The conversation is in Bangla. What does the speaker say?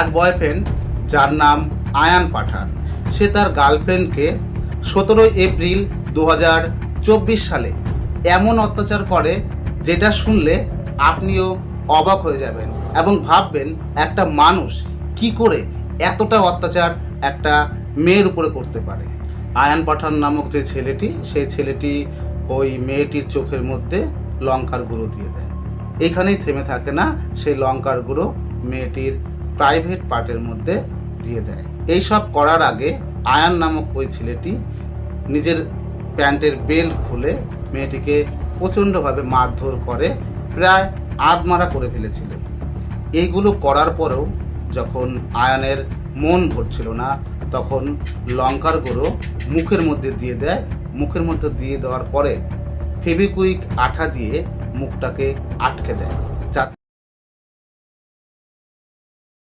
এক বয়ফ্রেন্ড যার নাম আয়ান পাঠান, সে তার গার্লফ্রেন্ডকে 17 এপ্রিল 2024 সালে এমন অত্যাচার করে যেটা শুনলে আপনিও অবাক হয়ে যাবেন এবং ভাববেন একটা মানুষ কি করে এতটা অত্যাচার একটা মেয়ের উপরে করতে পারে। আয়ান পাঠান নামক যে ছেলেটি, সেই ছেলেটি ওই মেয়েটির চোখের মধ্যে লঙ্কার গুঁড়ো দিয়ে দেয়। এইখানেই থেমে থাকে না, সেই লঙ্কার গুঁড়ো মেয়েটির প্রাইভেট পার্টের মধ্যে দিয়ে দেয়। এই সব করার আগে আয়ান নামক ওই ছেলেটি নিজের প্যান্টের বেল্ট খুলে মেয়েটিকে প্রচণ্ডভাবে মারধর করে, প্রায় আধমারা করে ফেলেছিল। এইগুলো করার পরেও যখন আয়ানের মন ভরছিল না, তখন লঙ্কার গুঁড়ো মুখের মধ্যে দিয়ে দেয়। মুখের মধ্যে দিয়ে দেওয়ার পরে ফেভিকুইক আঠা দিয়ে মুখটাকে আটকে দেয়।